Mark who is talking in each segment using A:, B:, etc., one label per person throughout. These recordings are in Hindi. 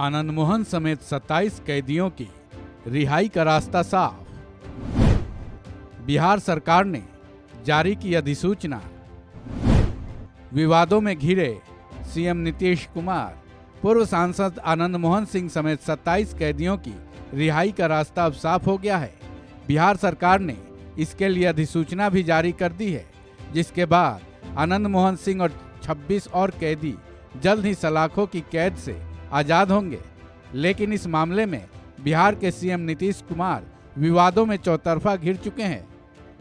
A: आनंद मोहन समेत 27 कैदियों की रिहाई का रास्ता साफ। बिहार सरकार ने जारी की अधिसूचना। विवादों में घिरे सीएम नीतीश कुमार। पूर्व सांसद आनंद मोहन सिंह समेत 27 कैदियों की रिहाई का रास्ता अब साफ हो गया है। बिहार सरकार ने इसके लिए अधिसूचना भी जारी कर दी है, जिसके बाद आनंद मोहन सिंह और 26 और कैदी जल्द ही सलाखों की कैद से आज़ाद होंगे। लेकिन इस मामले में बिहार के सीएम नीतीश कुमार विवादों में चौतरफा घिर चुके हैं।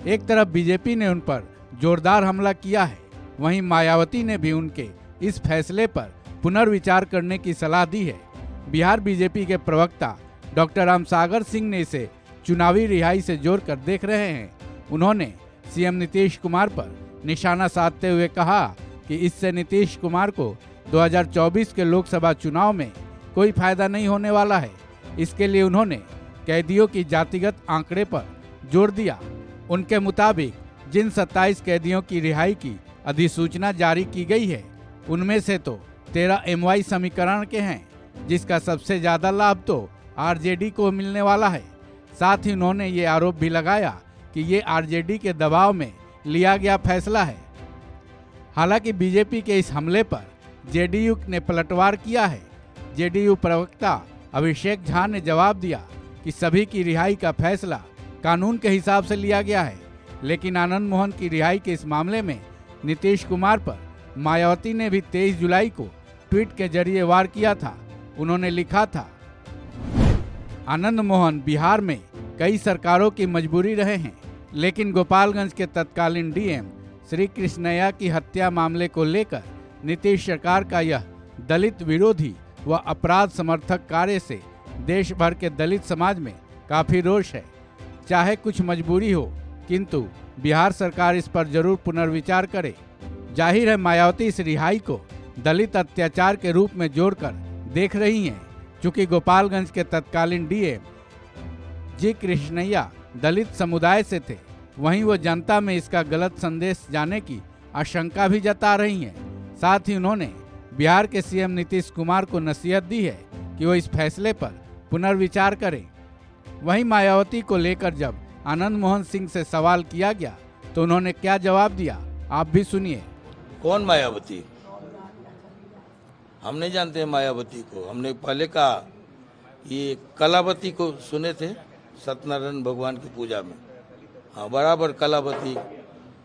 A: एक तरफ बीजेपी ने उन पर जोरदार हमला किया है, वहीं मायावती ने भी उनके इस फैसले पर पुनर्विचार करने की सलाह दी है। बिहार बीजेपी के प्रवक्ता डॉक्टर रामसागर सिंह ने इसे चुनावी रिहाई से जोड़कर देख रहे हैं। उन्होंने सीएम नीतीश कुमार पर निशाना साधते हुए कहा कि इससे नीतीश कुमार को 2024 के लोकसभा चुनाव में कोई फायदा नहीं होने वाला है। इसके लिए उन्होंने कैदियों की जातिगत आंकड़े पर जोर दिया। उनके मुताबिक जिन 27 कैदियों की रिहाई की अधिसूचना जारी की गई है, उनमें से तो 13 MY समीकरण के हैं, जिसका सबसे ज़्यादा लाभ तो RJD को मिलने वाला है। साथ ही उन्होंने ये आरोप भी लगाया कि ये RJD के दबाव में लिया गया फैसला है। हालांकि बीजेपी के इस हमले पर JDU ने पलटवार किया है। JDU प्रवक्ता अभिषेक झा ने जवाब दिया कि सभी की रिहाई का फैसला कानून के हिसाब से लिया गया है, लेकिन आनंद मोहन की रिहाई के इस मामले में नीतीश कुमार पर मायावती ने भी 23 जुलाई को ट्वीट के जरिए वार किया था। उन्होंने लिखा था, आनंद मोहन बिहार में कई सरकारों की मजबूरी रहे हैं, लेकिन गोपालगंज के तत्कालीन DM श्री कृष्णैया की हत्या मामले को लेकर नीतीश सरकार का यह दलित विरोधी व अपराध समर्थक कार्य से देश भर के दलित समाज में काफ़ी रोष है। चाहे कुछ मजबूरी हो, किंतु बिहार सरकार इस पर जरूर पुनर्विचार करे। जाहिर है मायावती इस रिहाई को दलित अत्याचार के रूप में जोड़कर देख रही हैं। चूँकि गोपालगंज के तत्कालीन DM जी कृष्णैया दलित समुदाय से थे, वहीं वो जनता में इसका गलत संदेश जाने की आशंका भी जता रही हैं। साथ ही उन्होंने बिहार के सीएम नीतीश कुमार को नसीहत दी है कि वो इस फैसले पर पुनर्विचार करें। वहीं मायावती को लेकर जब आनंद मोहन सिंह से सवाल किया गया तो उन्होंने क्या जवाब दिया, आप भी सुनिए।
B: कौन मायावती? हम नहीं जानते मायावती को। हमने पहले कहा ये कलावती को सुने थे सत्यनारायण भगवान की पूजा में। हाँ, बराबर कलावती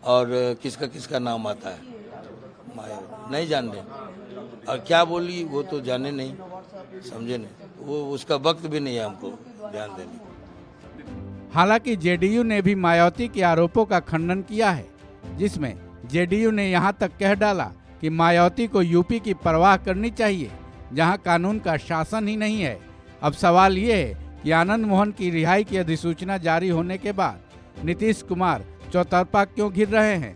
B: और किसका किसका नाम आता है, मायावती नहीं जान रहे। और क्या बोली वो तो जाने नहीं, समझे नहीं, वो उसका वक्त भी नहीं है हमको ध्यान देने।
A: हालांकि JDU ने भी मायावती के आरोपों का खंडन किया है, जिसमें JDU ने यहां तक कह डाला कि मायावती को यूपी की परवाह करनी चाहिए, जहां कानून का शासन ही नहीं है। अब सवाल ये है कि आनंद मोहन की रिहाई की अधिसूचना जारी होने के बाद नीतीश कुमार चौतरफा क्यों घिर रहे हैं।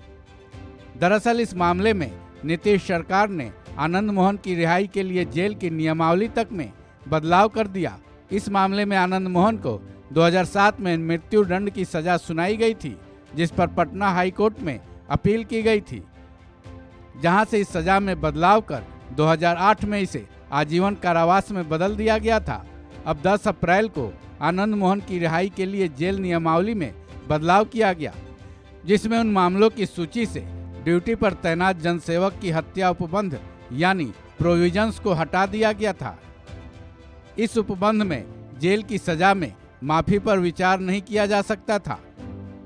A: दरअसल इस मामले में नीतीश सरकार ने आनंद मोहन की रिहाई के लिए जेल की नियमावली तक में बदलाव कर दिया। इस मामले में आनंद मोहन को 2007 में मृत्यु दंड की सजा सुनाई गई थी, जिस पर पटना हाई कोर्ट में अपील की गई थी, जहां से इस सजा में बदलाव कर 2008 में इसे आजीवन कारावास में बदल दिया गया था। अब 10 अप्रैल को आनंद मोहन की रिहाई के लिए जेल नियमावली में बदलाव किया गया, जिसमें उन मामलों की सूची से ड्यूटी पर तैनात जनसेवक की हत्या उपबंध यानी प्रोविजंस को हटा दिया गया था। इस उपबंध में जेल की सजा में माफी पर विचार नहीं किया जा सकता था।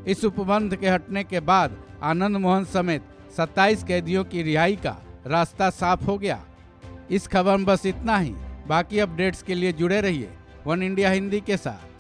A: इस उपबंध के हटने के बाद आनंद मोहन समेत 27 कैदियों की रिहाई का रास्ता साफ हो गया। इस खबर में बस इतना ही। बाकी अपडेट्स के लिए जुड़े रहिए वन इंडिया हिंदी के साथ।